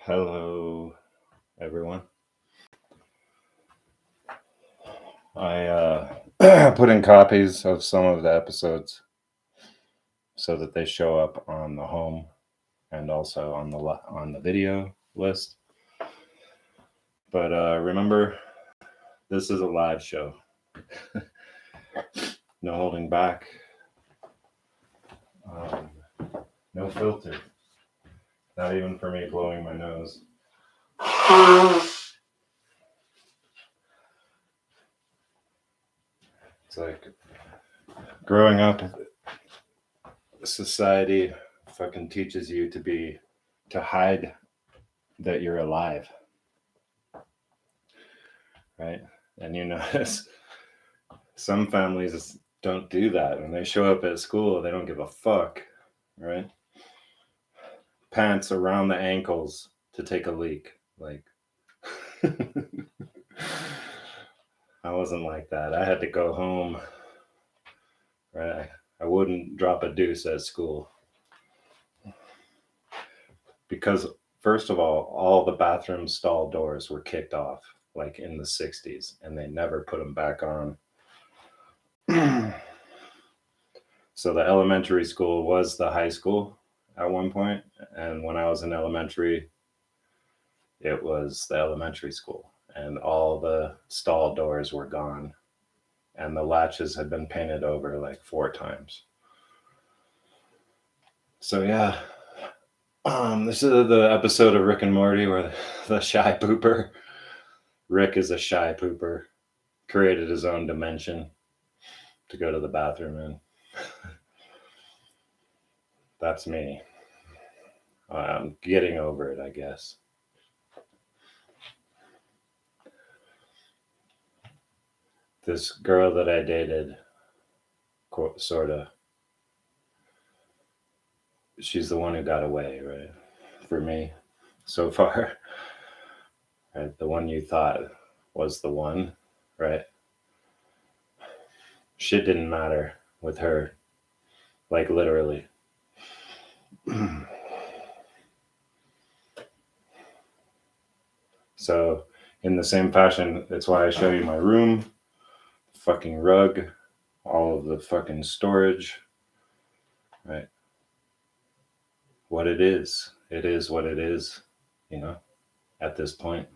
Hello, everyone. I put in copies of some of the episodes so that they show up on the home and also on the video list. But remember, this is a live show. No holding back. No filter. Not even for me blowing my nose. It's like growing up, society fucking teaches you to hide that you're alive. Right? And you notice some families don't do that. When they show up at school, they don't give a fuck, right? Pants around the ankles to take a leak. Like, I wasn't like that. I had to go home, right? I wouldn't drop a deuce at school. Because, first of all the bathroom stall doors were kicked off, like in the 60s, and they never put them back on. So the elementary school was the high school at one point, and when I was in elementary, it was the elementary school, and all the stall doors were gone, and the latches had been painted over like 4 times. So yeah, this is the episode of Rick and Morty where the shy pooper, Rick is a shy pooper, created his own dimension to go to the bathroom in. That's me. I'm getting over it, I guess. This girl that I dated, sort of, she's the one who got away, right? For me, so far. Right? The one you thought was the one, right? Shit didn't matter with her, like literally. So in the same fashion, that's why I show you my room, fucking rug, all of the fucking storage, right? What it is what it is, you know, at this point.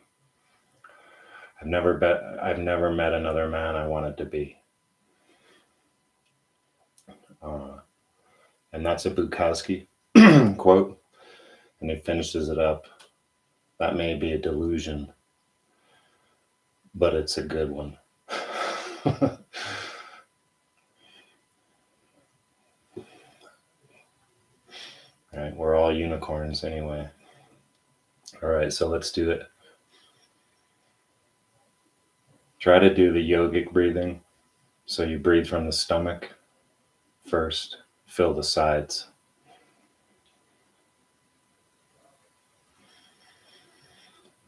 I've never met another man I wanted to be. And that's a Bukowski quote. And he finishes it up. That may be a delusion, but it's a good one. Right, we're all unicorns anyway. All right, so let's do it. Try to do the yogic breathing. So you breathe from the stomach first, fill the sides.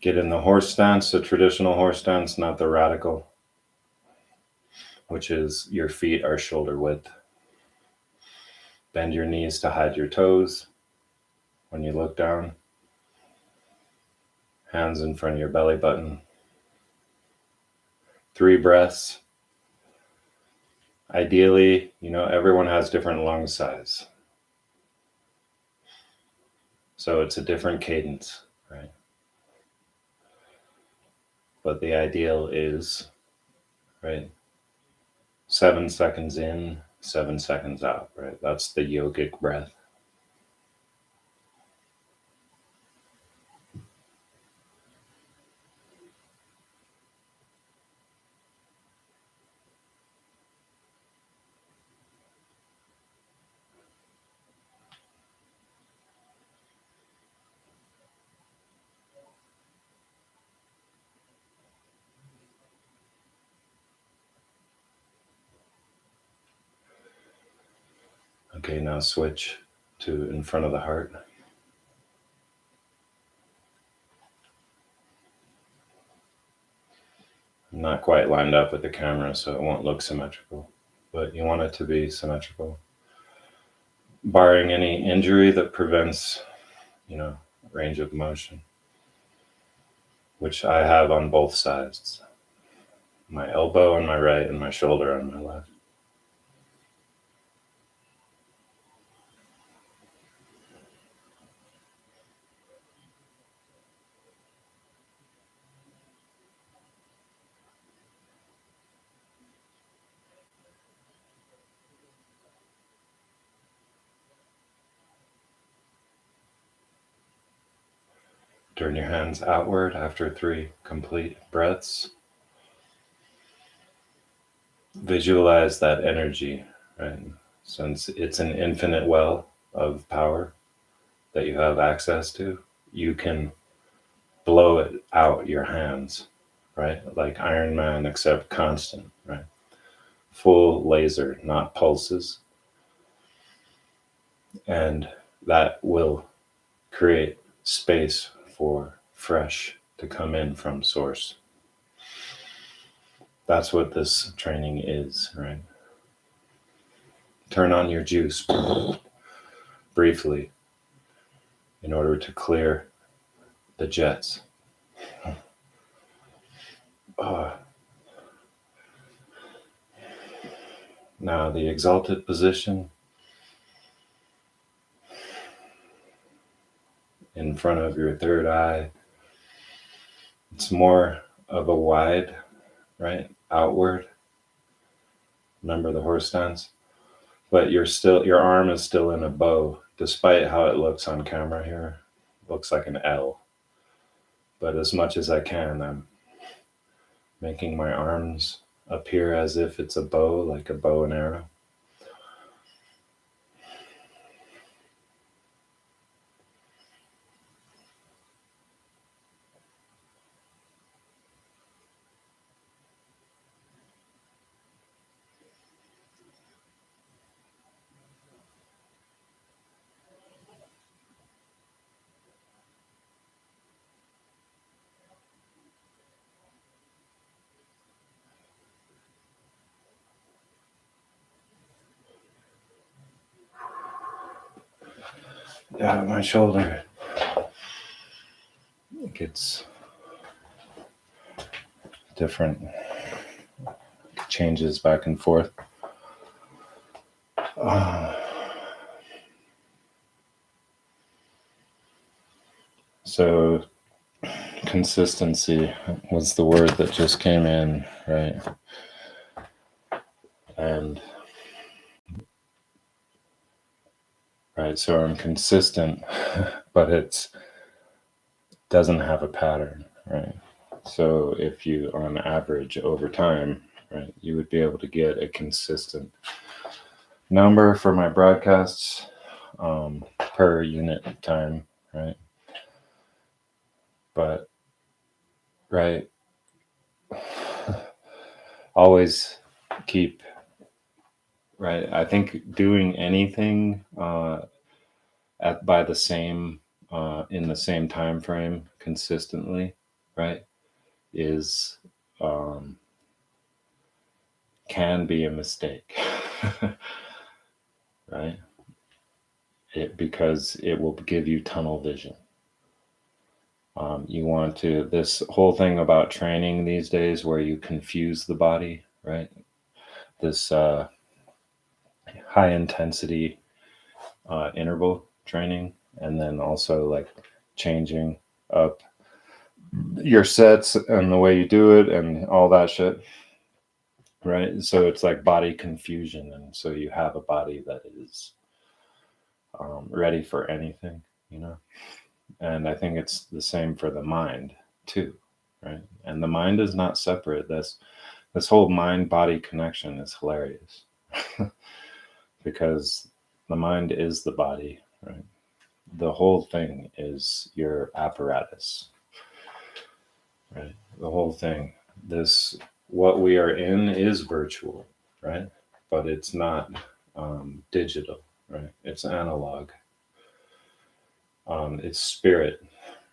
Get in the horse stance, the traditional horse stance, not the radical, which is your feet are shoulder width. Bend your knees to hide your toes when you look down. Hands in front of your belly button. 3 breaths. Ideally, everyone has different lung size. So it's a different cadence, right? But the ideal is, right, 7 seconds in, 7 seconds out, right? That's the yogic breath. Okay, now switch to in front of the heart. I'm not quite lined up with the camera, so it won't look symmetrical, but you want it to be symmetrical. Barring any injury that prevents, range of motion. which I have on both sides. My elbow on my right and my shoulder on my left. Turn your hands outward after 3 complete breaths. Visualize that energy, right? Since it's an infinite well of power that you have access to, you can blow it out your hands, right? Like Iron Man, except constant, right? Full laser, not pulses. And that will create space for fresh to come in from source. That's what this training is, right? Turn on your juice briefly in order to clear the jets. Now the exalted position in front of your third eye. It's more of a wide, right, outward. Remember the horse stance? But your arm is still in a bow, despite how it looks on camera here. It looks like an L. But as much as I can, I'm making my arms appear as if it's a bow, like a bow and arrow. Yeah, my shoulder gets different, changes back and forth. So consistency was the word that just came in, right? And right, so I'm consistent, but it doesn't have a pattern, right? So if you, on average, over time, right, you would be able to get a consistent number for my broadcasts per unit time, right? But, right, always keep, right, I think doing anything by the same, in the same time frame consistently, right, is can be a mistake, right? Because it will give you tunnel vision. You want to, this whole thing about training these days where you confuse the body, right? This high intensity interval training, and then also like changing up your sets and the way you do it and all that shit, right? So it's like body confusion, and so you have a body that is ready for anything, you know. And I think it's the same for the mind too, right? And the mind is not separate. This whole mind-body connection is hilarious because the mind is the body, right? The whole thing is your apparatus, right? The whole thing. This, what we are in is virtual, right? But it's not digital, right? It's analog. It's spirit,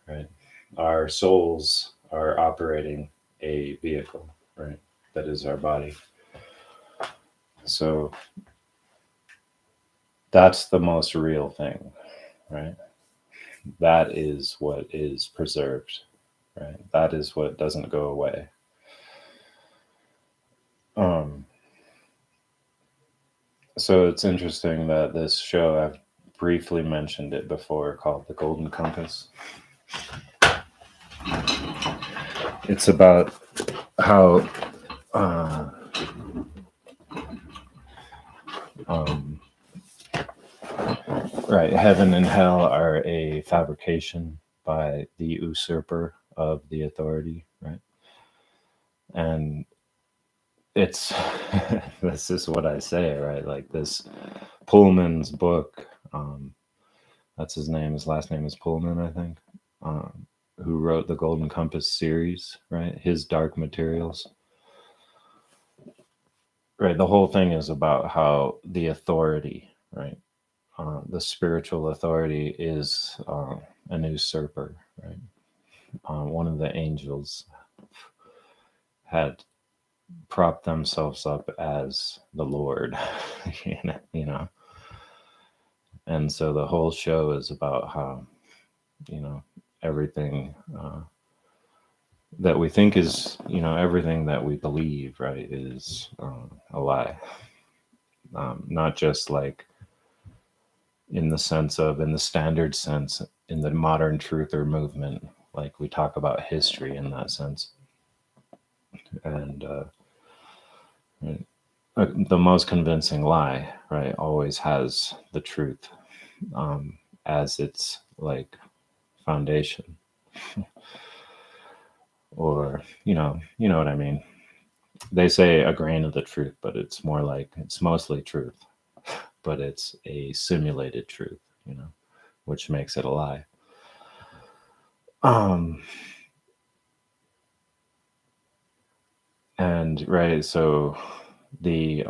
right? Our souls are operating a vehicle, right? That is our body. So that's the most real thing, right? That is what is preserved. right? That is what doesn't go away. So it's interesting that this show, I've briefly mentioned it before, called The Golden Compass. It's about how right, heaven and hell are a fabrication by the usurper of the authority, right? And it's this is what I say, right? Like this Pullman's book, that's his name. His last name is Pullman, I think. Who wrote the Golden Compass series, right? His Dark Materials. Right, the whole thing is about how the authority, right? The spiritual authority is an usurper, right? One of the angels had propped themselves up as the Lord, you know. And so the whole show is about how, you know, everything that we think is, you know, everything that we believe, right, is a lie. Not just like in the sense of, in the standard sense, in the modern truther movement, like we talk about history in that sense. And the most convincing lie, right, always has the truth as its like foundation, or you know what I mean. They say a grain of the truth, but it's more like it's mostly truth, but it's a simulated truth, you know, which makes it a lie. And right, so the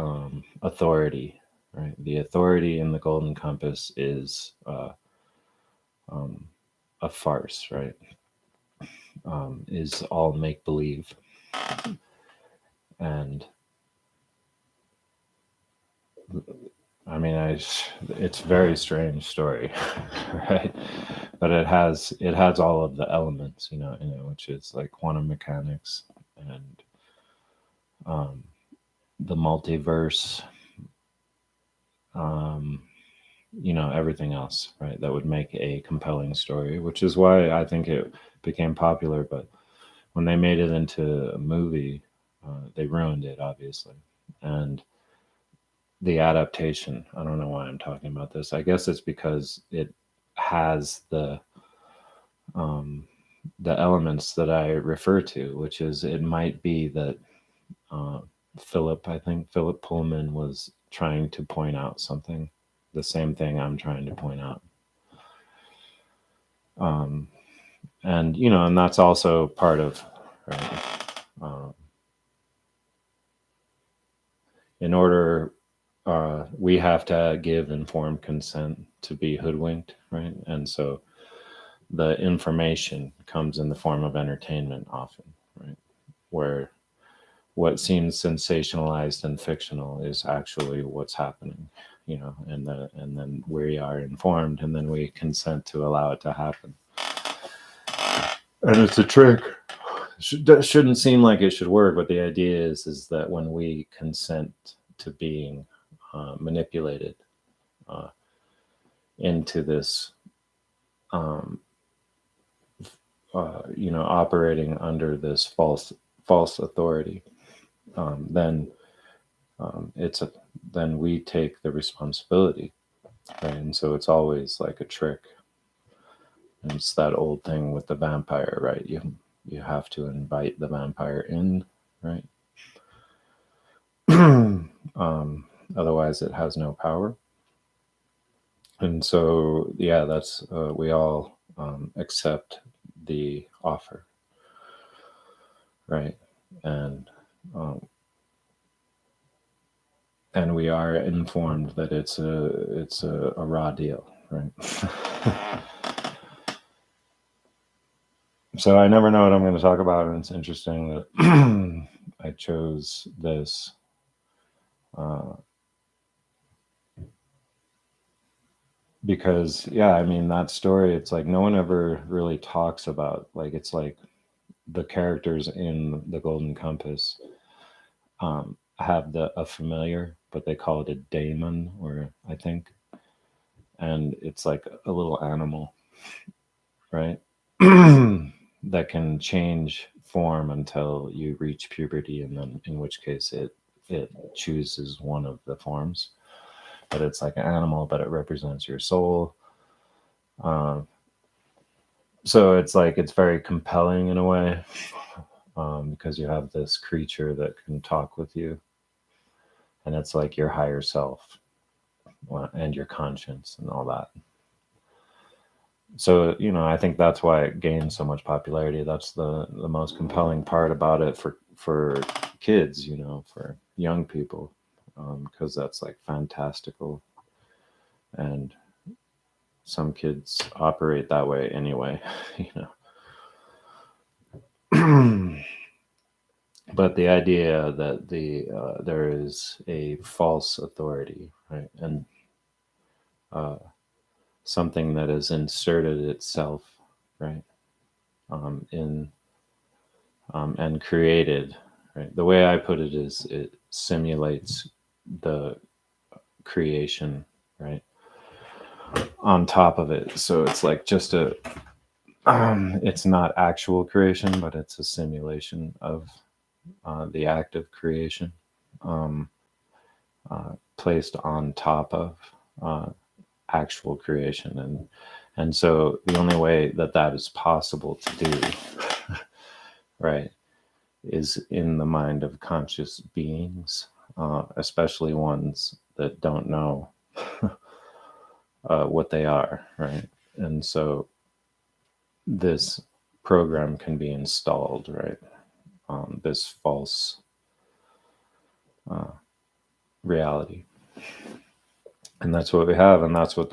authority, right, the authority in the Golden Compass is a farce, right? Is all make believe, and I mean, it's a very strange story, right? But it has all of the elements, you know, in it, which is like quantum mechanics and the multiverse, you know, everything else, right? That would make a compelling story, which is why I think it became popular. But when they made it into a movie, they ruined it, obviously, and the adaptation. I don't know why I'm talking about this. I guess it's because it has the elements that I refer to, which is it might be that uh, I think Philip Pullman was trying to point out something, the same thing I'm trying to point out. And you know, and that's also part of, right? In order, we have to give informed consent to be hoodwinked, right? And so the information comes in the form of entertainment often, right? Where what seems sensationalized and fictional is actually what's happening, you know, and then we are informed, and then we consent to allow it to happen. And it's a trick. That shouldn't seem like it should work, but the idea is that when we consent to being manipulated into this, you know, operating under this false authority, then it's a then we take the responsibility, right? And so it's always like a trick. And it's that old thing with the vampire, right? You have to invite the vampire in, right? Otherwise, it has no power. And so, yeah, that's we all accept the offer, right? And um, and we are informed that it's a raw deal, right? So I never know what I'm going to talk about, and it's interesting that I chose this. Because yeah, I mean that story, it's like no one ever really talks about, like it's like the characters in the Golden Compass have a familiar, but they call it a daemon, or I think, and it's like a little animal, right? That can change form until you reach puberty, and then in which case it chooses one of the forms. But it's like an animal, but it represents your soul. Uh, so it's like it's very compelling in a way, because you have this creature that can talk with you, and it's like your higher self, and your conscience and all that. So I think that's why it gained so much popularity. That's the most compelling part about it for kids, for young people, because that's like fantastical, and some kids operate that way anyway. But the idea that there is a false authority, right, and something that has inserted itself, right, in and created, right. The way I put it is it simulates the creation, right, on top of it. So it's like just it's not actual creation, but it's a simulation of the act of creation, um, placed on top of uh, actual creation, and so the only way that is possible to do, right, is in the mind of conscious beings, especially ones that don't know what they are, right? And so this program can be installed, right? This false uh, reality, and that's what we have, and that's what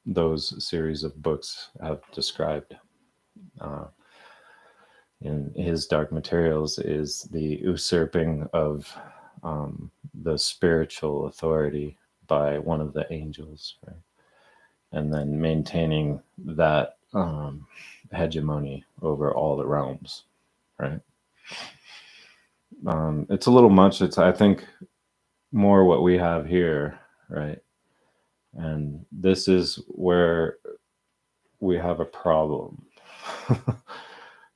those series of books have described. Uh, in his Dark Materials is the usurping of the spiritual authority by one of the angels, right? And then maintaining that hegemony over all the realms, right? It's a little much. It's, I think, more what we have here, right? And this is where we have a problem.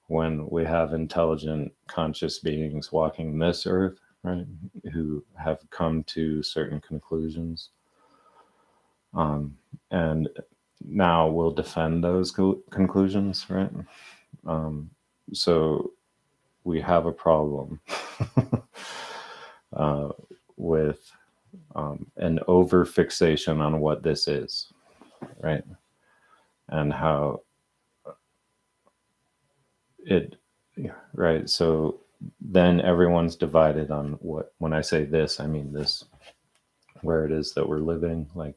When we have intelligent, conscious beings walking this earth, right, who have come to certain conclusions, and now we'll defend those conclusions, right? So we have a problem uh, with an over fixation on what this is, right, and how it, right. So then everyone's divided on what, when I say this, I mean this, where it is that we're living, like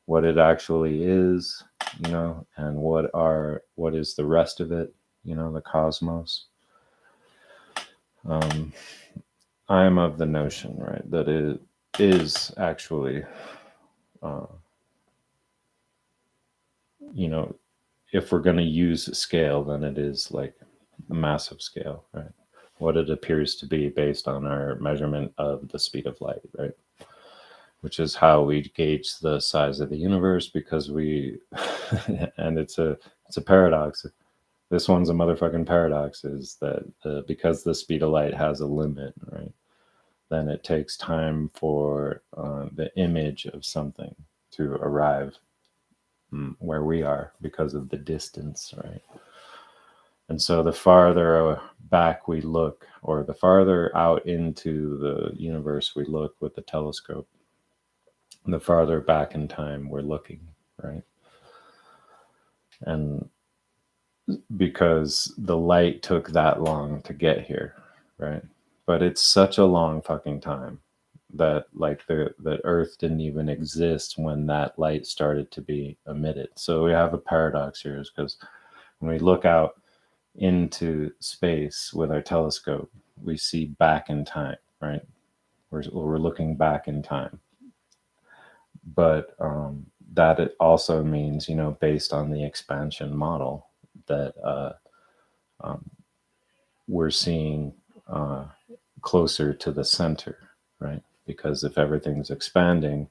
what it actually is, and what is the rest of it, the cosmos. I am of the notion, right, that it is actually, uh, if we're going to use scale, then it is like a massive scale, right? What it appears to be based on our measurement of the speed of light, right? Which is how we gauge the size of the universe, because we, and it's a paradox. This one's a motherfucking paradox, is that because the speed of light has a limit, right? Then it takes time for the image of something to arrive where we are because of the distance, right? And so the farther back we look, or the farther out into the universe we look with the telescope, the farther back in time we're looking, right? And because the light took that long to get here, right? But it's such a long fucking time that like the Earth didn't even exist when that light started to be emitted. So we have a paradox here, is because when we look out into space with our telescope, we see back in time, right? We're looking back in time, but that it also means, based on the expansion model, that we're seeing closer to the center, right? Because if everything's expanding,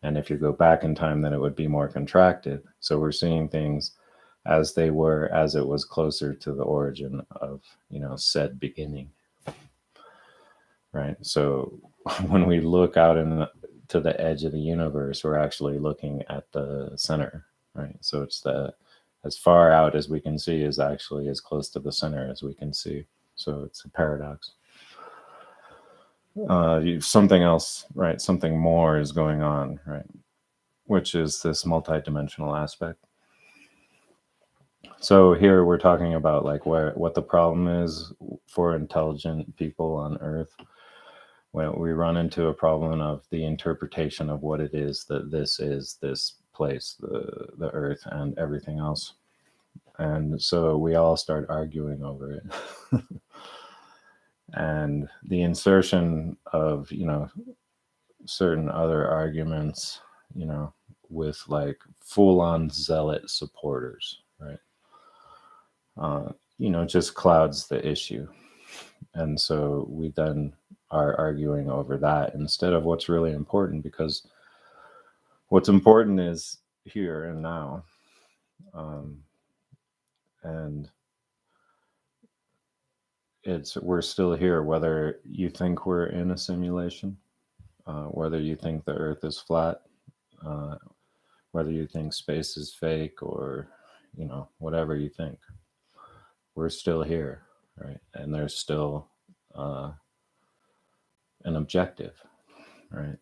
and if you go back in time, then it would be more contracted. So we're seeing things as they were, as it was closer to the origin of, said beginning, right? So when we look out to the edge of the universe, we're actually looking at the center, right? So it's as far out as we can see is actually as close to the center as we can see. So it's a paradox. Something else, right? Something more is going on, right? Which is this multidimensional aspect. So here we're talking about like what the problem is for intelligent people on Earth. When we run into a problem of the interpretation of what it is that this is, this place, the Earth, and everything else. And so we all start arguing over it. And the insertion of, certain other arguments, with like full-on zealot supporters, right? Just clouds the issue. And so we then are arguing over that instead of what's really important, because what's important is here and now. And we're still here, whether you think we're in a simulation, whether you think the Earth is flat, whether you think space is fake, or whatever you think, we're still here, right? And there's still an objective, right?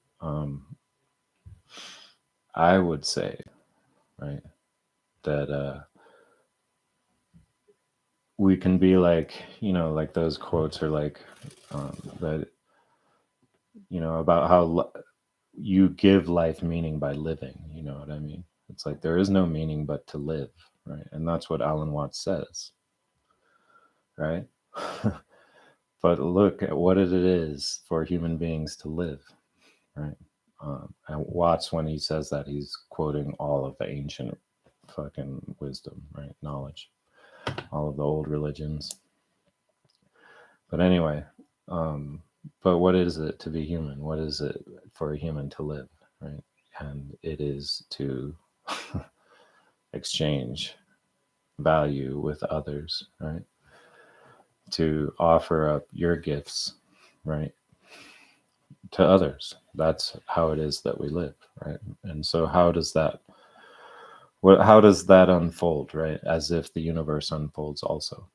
I would say, right, that we can be like, like those quotes are like that, about how you give life meaning by living. You know what I mean? It's like there is no meaning but to live, right? And that's what Alan Watts says, right? But look at what it is for human beings to live, right? And Watts, when he says that, he's quoting all of the ancient fucking wisdom, right? Knowledge, all of the old religions. But anyway, but what is it to be human? What is it for a human to live, right? And it is to exchange value with others, right? To offer up your gifts, right, to others. That's how it is that we live, right? And so how does that unfold, right? As if the universe unfolds also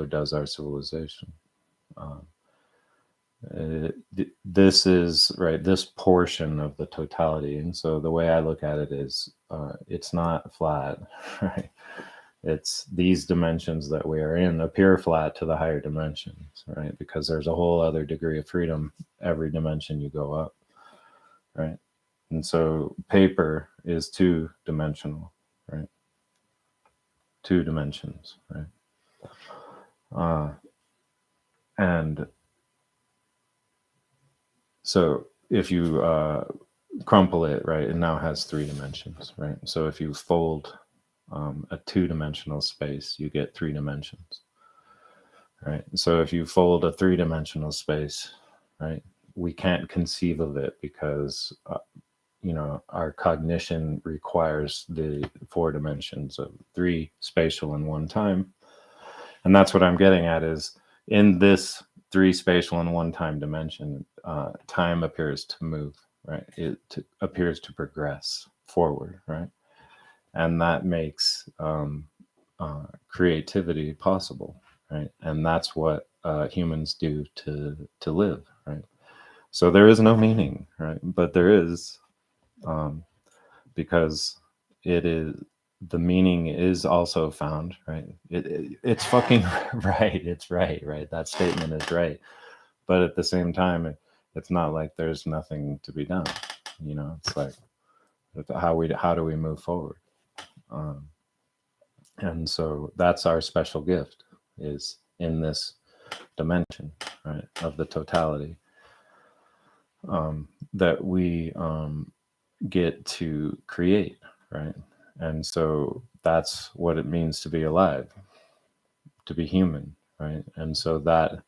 does our civilization. This is right, this portion of the totality. And so the way I look at it is it's not flat, right? It's these dimensions that we are in appear flat to the higher dimensions, right? Because there's a whole other degree of freedom every dimension you go up, right? And so paper is two-dimensional, right? 2 dimensions, right? And so if you crumple it, right, it now has 3 dimensions, right? So if you fold a 2-dimensional space, you get 3 dimensions, right? So if you fold a 3-dimensional space, right, we can't conceive of it because our cognition requires the 4 dimensions of 3 spatial and 1 time. And that's what I'm getting at is in this 3 spatial and 1 time dimension, time appears to move, right? It appears to progress forward, right? And that makes creativity possible, right? And that's what humans do to live, right? So there is no meaning, right? But there is, because it is, the meaning is also found, right? It's fucking right. It's right? That statement is right. But at the same time, it's not like there's nothing to be done. It's like how do we move forward? And so that's our special gift, is in this dimension, right, of the totality, that we get to create, right? And so that's what it means to be alive, to be human, right? And so that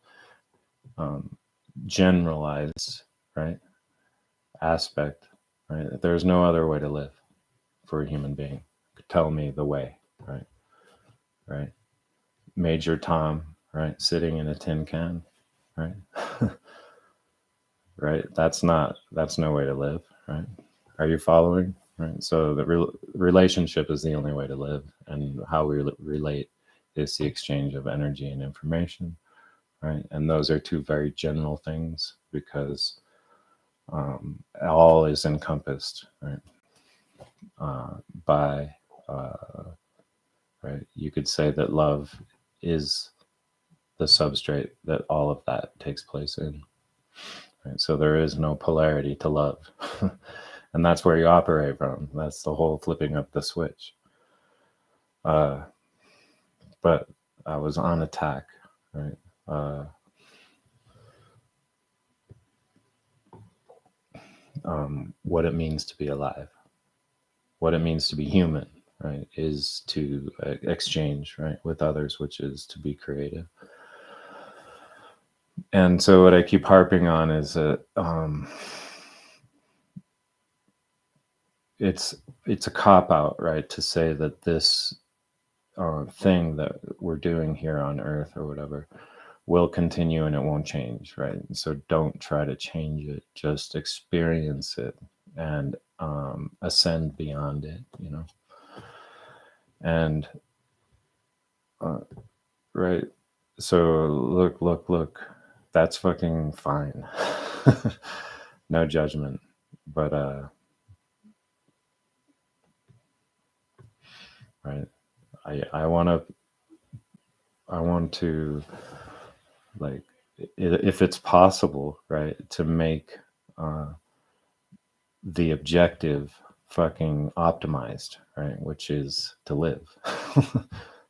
generalized, right, aspect, right? There's no other way to live for a human being. Tell me the way, right? Right. Major Tom, right, sitting in a tin can, right? Right. That's no way to live, right? Are you following? Right. So the relationship is the only way to live, and how we relate is the exchange of energy and information, right? And those are two very general things because all is encompassed, right? By right. You could say that love is the substrate that all of that takes place in. Right? So there is no polarity to love. And that's where you operate from. That's the whole flipping up the switch. But I was on attack, right? What it means to be alive, what it means to be human, right, is to exchange, right, with others, which is to be creative. And so what I keep harping on is that it's a cop out, right, to say that this thing that we're doing here on Earth or whatever will continue and it won't change, right? So don't try to change it. Just experience it and ascend beyond it, you know. And right. So look. That's fucking fine. No judgment. But right. I want to like if it's possible, right, to make the objective fucking optimized, right, which is to live.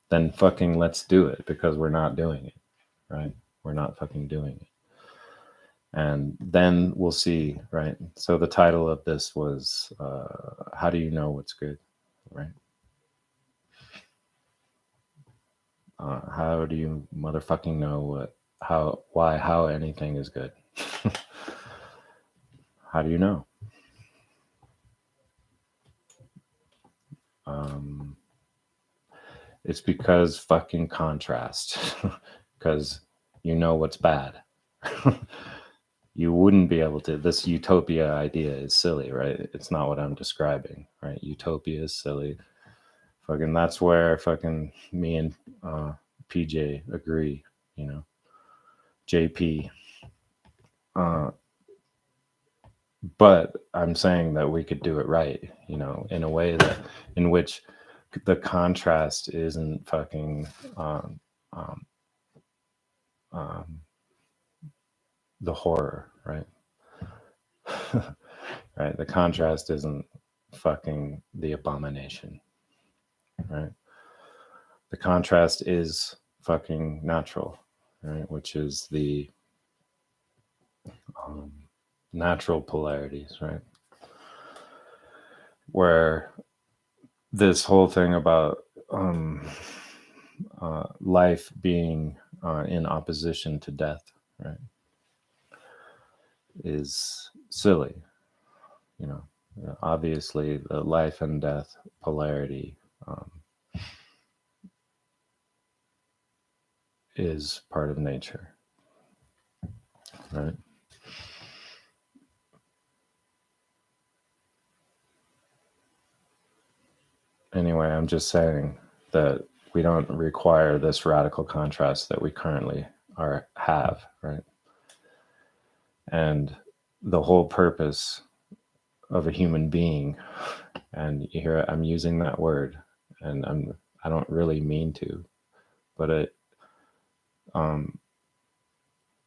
Then fucking let's do it, because we're not doing it, right? We're not fucking doing it. And then we'll see, right? So the title of this was how do you know what's good, right? How do you motherfucking know how anything is good? How do you know? It's because fucking contrast. Because you know what's bad. You wouldn't be able to. This utopia idea is silly, right? It's not what I'm describing, right? Utopia is silly. Fucking that's where fucking me and PJ agree, you know. JP. But I'm saying that we could do it right, you know, in a way that in which the contrast isn't fucking um, the horror, right? Right. The contrast isn't fucking the abomination, right? The contrast is fucking natural, right? Which is the natural polarities, right? Where this whole thing about life being in opposition to death, right, is silly. You know, obviously the life and death polarity is part of nature, right? Anyway, I'm just saying that we don't require this radical contrast that we currently have, right? And the whole purpose of a human being, and here I'm using that word, and I don't really mean to, but it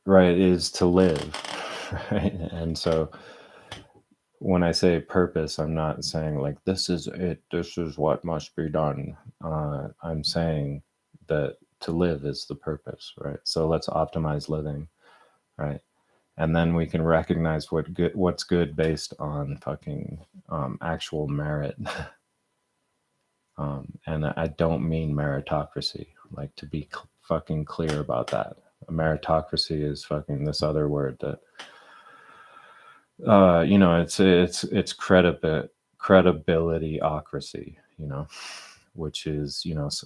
right, is to live, right? And so when I say purpose, I'm not saying like this is it, this is what must be done. I'm saying that to live is the purpose, right? So let's optimize living, right? And then we can recognize what's good based on fucking actual merit. And I don't mean meritocracy, like to be fucking clear about that. A meritocracy is fucking this other word that it's credibilityocracy, which is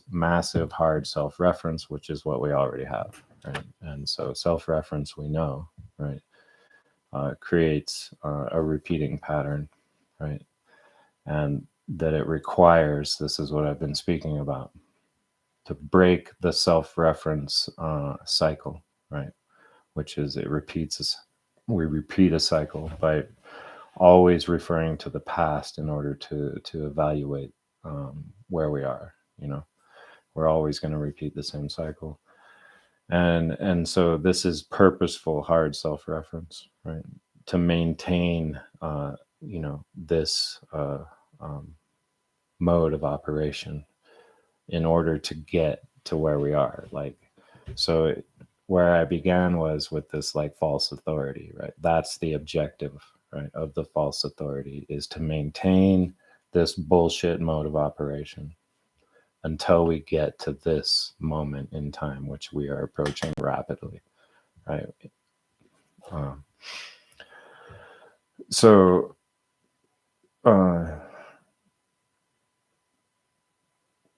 massive hard self-reference, which is what we already have, right? And so self-reference, we know, right, creates a repeating pattern, right? And that it requires, this is what I've been speaking about, to break the self-reference cycle, right? Which is we repeat a cycle by always referring to the past in order to evaluate where we are. We're always going to repeat the same cycle, and so this is purposeful hard self-reference, right? To maintain this mode of operation in order to get to where we are. Where I began was with this like false authority, right? That's the objective, right, of the false authority, is to maintain this bullshit mode of operation until we get to this moment in time, which we are approaching rapidly, right?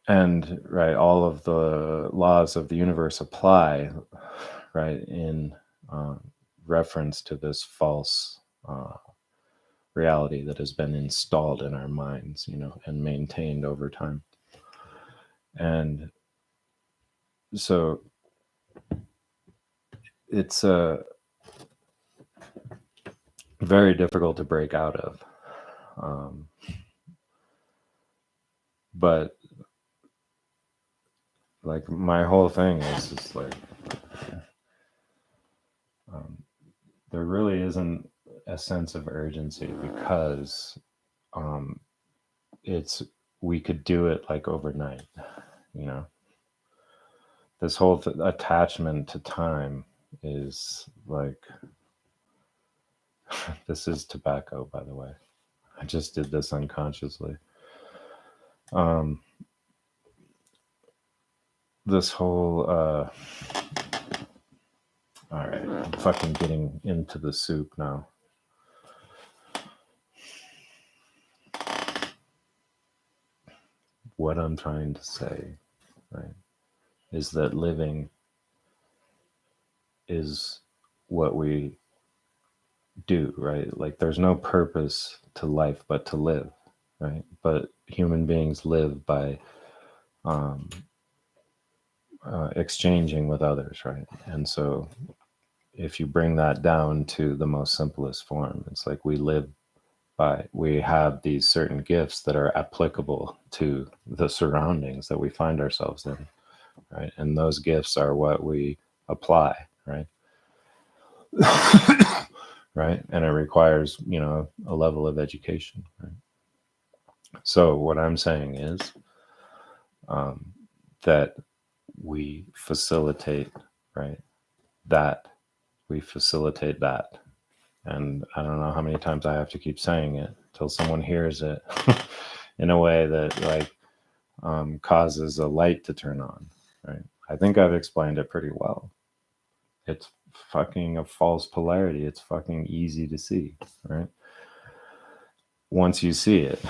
And right, all of the laws of the universe apply, right, in reference to this false reality that has been installed in our minds, and maintained over time. And so it's very difficult to break out of. But like my whole thing is just like, there really isn't a sense of urgency, because we could do it like overnight, this whole attachment to time is like, this is tobacco, by the way. I just did this unconsciously. This whole all right, I'm fucking getting into the soup now. What I'm trying to say, right, is that living is what we do, right? Like there's no purpose to life but to live, right? But human beings live by exchanging with others, right? And so if you bring that down to the most simplest form, it's like we have these certain gifts that are applicable to the surroundings that we find ourselves in, right? And those gifts are what we apply, right? Right? And it requires, a level of education, right? So what I'm saying is that we facilitate, right? We facilitate that. And I don't know how many times I have to keep saying it till someone hears it in a way that like causes a light to turn on, right? I think I've explained it pretty well. It's fucking a false polarity. It's fucking easy to see, right? Once you see it,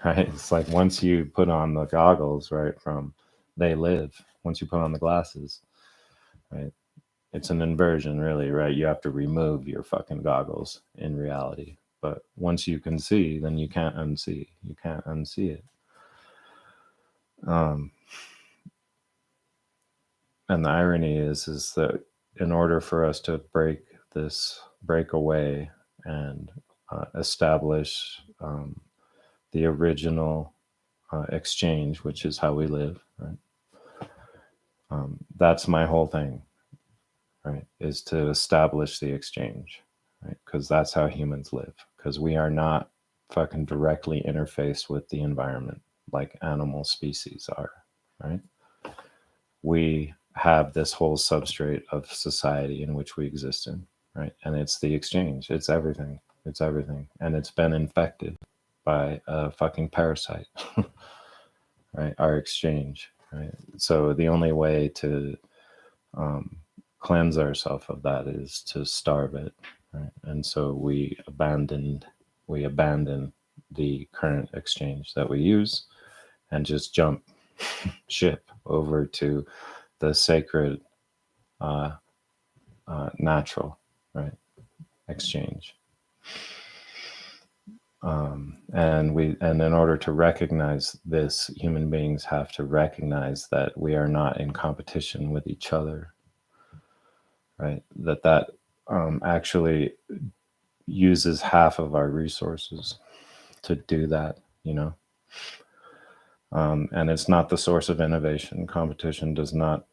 right? It's like once you put on the goggles, right, from They Live, once you put on the glasses, right? It's an inversion, really, right? You have to remove your fucking goggles in reality. But once you can see, then you can't unsee. You can't unsee it. And the irony is that in order for us to break away and establish the original exchange, which is how we live, right? That's my whole thing, right? Is to establish the exchange, right? Because that's how humans live. Because we are not fucking directly interfaced with the environment like animal species are, right? We have this whole substrate of society in which we exist in, right? And it's the exchange. It's everything. It's everything. And it's been infected by a fucking parasite, right? Our exchange, right? So the only way to cleanse ourselves of that is to starve it, right? And so we abandon the current exchange that we use and just jump ship over to the sacred natural, right, exchange. And in order to recognize this, human beings have to recognize that we are not in competition with each other, right? That actually uses half of our resources to do that, you know. And it's not the source of innovation. Competition does not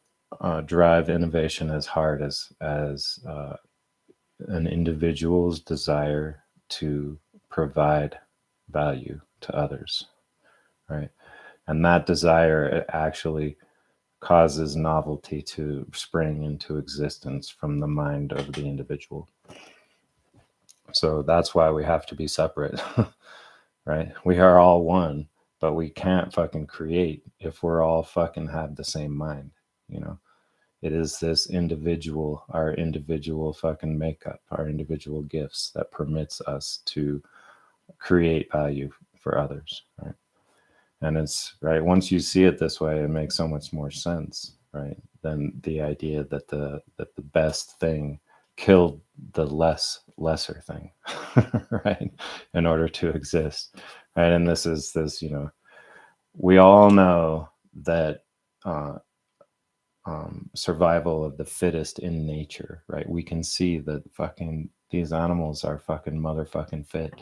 drive innovation as hard as an individual's desire to provide value to others, right? And that desire actually causes novelty to spring into existence from the mind of the individual. So that's why we have to be separate, right? We are all one, but we can't fucking create if we're all fucking have the same mind, you know? It is this individual, our individual fucking makeup, our individual gifts that permits us to create value for others, right? And it's right, once you see it this way, it makes so much more sense, right? Than the idea that the best thing killed the lesser thing, right? In order to exist, right? And this is this, you know, we all know that survival of the fittest in nature, right? We can see that fucking these animals are fucking motherfucking fit,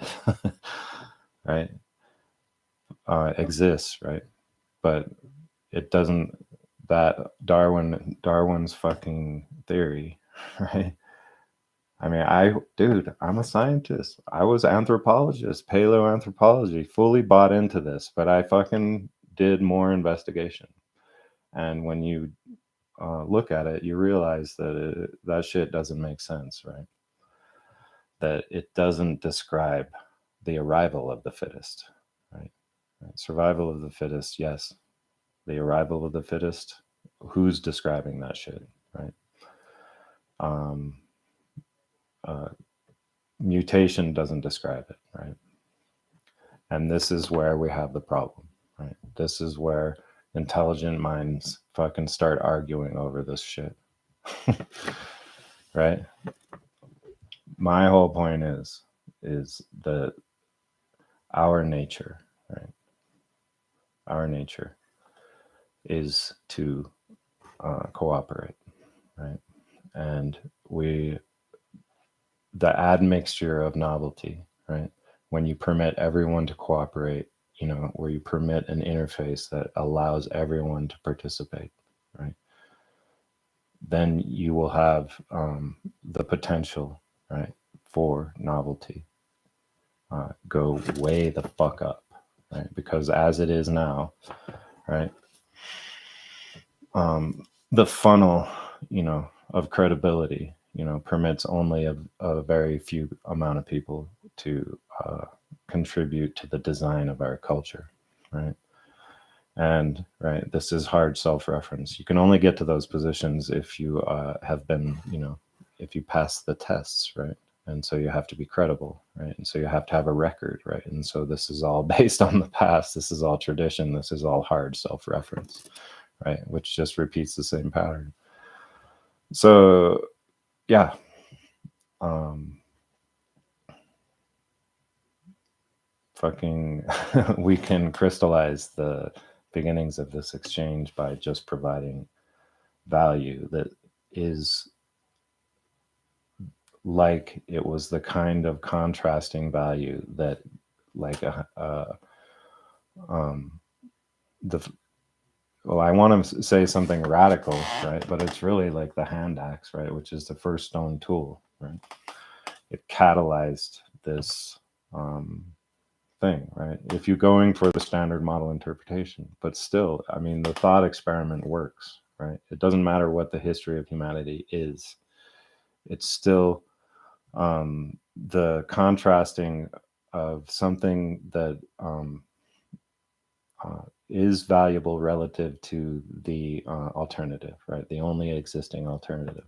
right? Exists, right? But it doesn't, that Darwin's fucking theory, right? I mean, dude, I'm a scientist. I was anthropologist, paleoanthropology, fully bought into this, but I fucking did more investigation. And when you look at it, you realize that that shit doesn't make sense, right? That it doesn't describe the arrival of the fittest, right? Survival of the fittest, yes. The arrival of the fittest, who's describing that shit, right? Um, Mutation doesn't describe it, right? And this is where we have the problem, right? This is where intelligent minds fucking start arguing over this shit, right? My whole point is that our nature, right? Our nature is to cooperate, right? And the admixture of novelty, right? When you permit everyone to cooperate, you know, where you permit an interface that allows everyone to participate, right? Then you will have the potential, right, for novelty go way the fuck up, right? Because as it is now, right, the funnel, you know, of credibility, you know, permits only a very few amount of people to contribute to the design of our culture, right? And right, this is hard self-reference. You can only get to those positions if you have been, you know, if you pass the tests, right? And so you have to be credible, right? And so you have to have a record, right? And so this is all based on the past. This is all tradition. This is all hard self-reference, right? Which just repeats the same pattern. So yeah, fucking we can crystallize the beginnings of this exchange by just providing value that is like it was the kind of contrasting value that like the well, I want to say something radical, right? But it's really like the hand axe, right? Which is the first stone tool, right? It catalyzed this thing, right? If you're going for the standard model interpretation, but still, I mean, the thought experiment works, right? It doesn't matter what the history of humanity is. It's still the contrasting of something that is valuable relative to the alternative, right? The only existing alternative.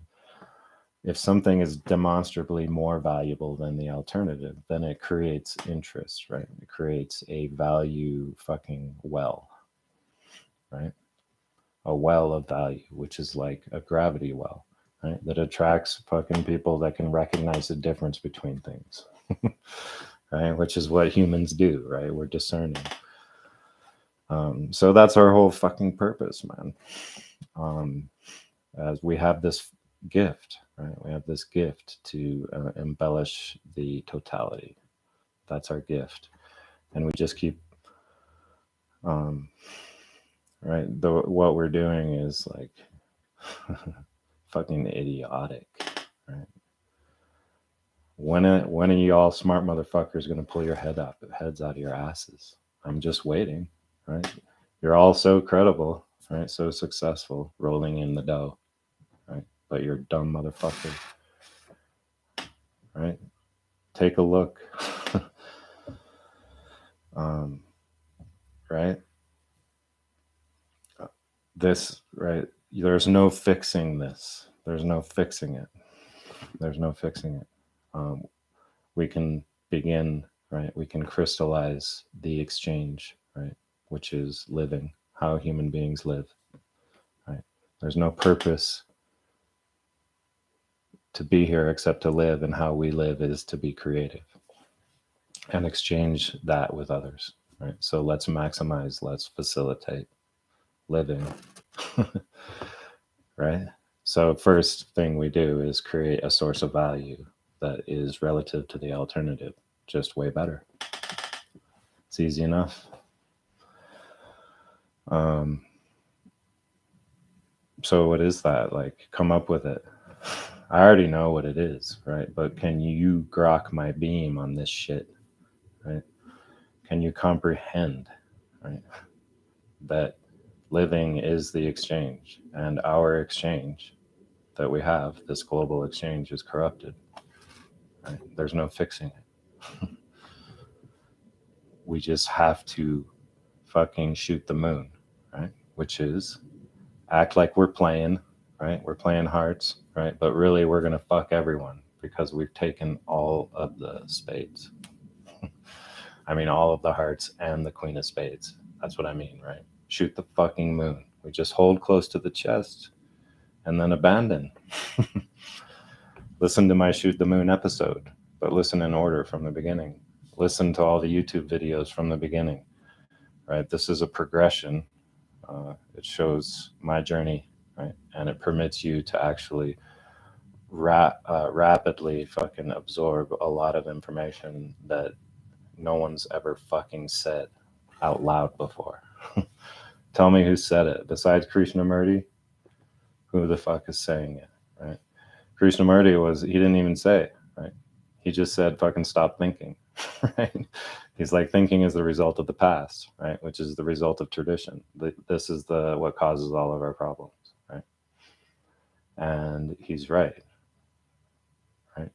If something is demonstrably more valuable than the alternative, then it creates interest, right? It creates a value fucking well, right? A well of value, which is like a gravity well, right? That attracts fucking people that can recognize the difference between things, right? Which is what humans do, right? We're discerning. So that's our whole fucking purpose, man. As we have this gift, right? We have this gift to embellish the totality. That's our gift, and we just keep, right? What we're doing is like fucking idiotic, right? When are you all smart motherfuckers gonna pull your heads out of your asses? I'm just waiting, right? You're all so credible, right? So successful, rolling in the dough, right? But you're dumb motherfuckers, right? Take a look. Right? This, right? There's no fixing this. There's no fixing it. There's no fixing it. We can begin, right? We can crystallize the exchange, right? Which is living, how human beings live, right? There's no purpose to be here except to live, and how we live is to be creative and exchange that with others, right? So let's maximize, let's facilitate living. Right? So first thing we do is create a source of value that is relative to the alternative, just way better. It's easy enough. So what is that? Like, come up with it. I already know what it is, right? But can you grok my beam on this shit, right? Can you comprehend, right, that living is the exchange, and our exchange that we have, this global exchange, is corrupted, right? There's no fixing it. We just have to fucking shoot the moon, right? Which is act like we're playing, right? We're playing hearts, right? But really, we're going to fuck everyone because we've taken all of the spades. I mean, all of the hearts and the queen of spades. That's what I mean, right? Shoot the fucking moon. We just hold close to the chest and then abandon. Listen to my Shoot the Moon episode, but listen in order from the beginning. Listen to all the YouTube videos from the beginning, right? This is a progression. It shows my journey, right? And it permits you to actually rapidly fucking absorb a lot of information that no one's ever fucking said out loud before. Tell me who said it besides Krishnamurti. Who the fuck is saying it, right? Krishnamurti he didn't even say it, right? He just said fucking stop thinking, right? He's like, thinking is the result of the past, right? Which is the result of tradition. This is what causes all of our problems, right? And he's right, right?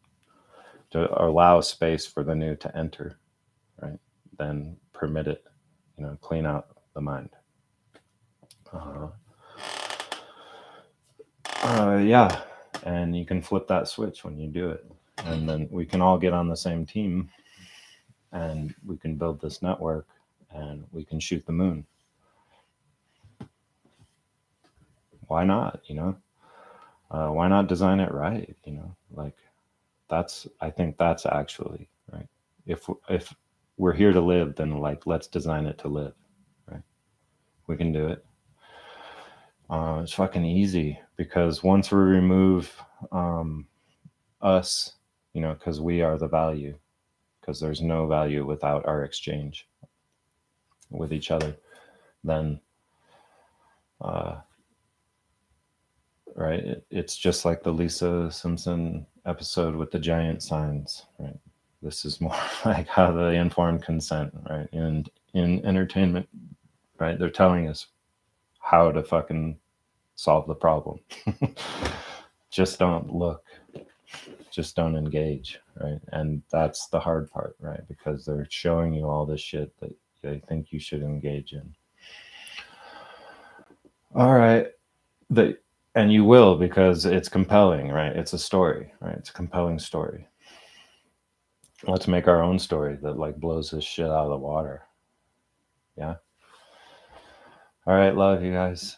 To allow space for the new to enter, right? Then permit it, clean out the mind. Yeah, and you can flip that switch when you do it, and then we can all get on the same team, and we can build this network, and we can shoot the moon. Why not? Why not design it right? Like I think that's actually right. If we're here to live, then like let's design it to live, right? We can do it. It's fucking easy because once we remove us, because we are the value, because there's no value without our exchange with each other, then right, it's just like the Lisa Simpson episode with the giant signs, right? This is more like how the informed consent, right? In entertainment, right? They're telling us how to fucking solve the problem. Just don't look, just don't engage, right? And that's the hard part, right? Because they're showing you all this shit that they think you should engage in. All right. And you will, because it's compelling, right? It's a story, right? It's a compelling story. Let's make our own story that like blows this shit out of the water. Yeah. All right. Love you guys.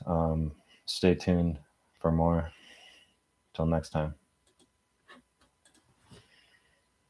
Stay tuned for more. Till next time.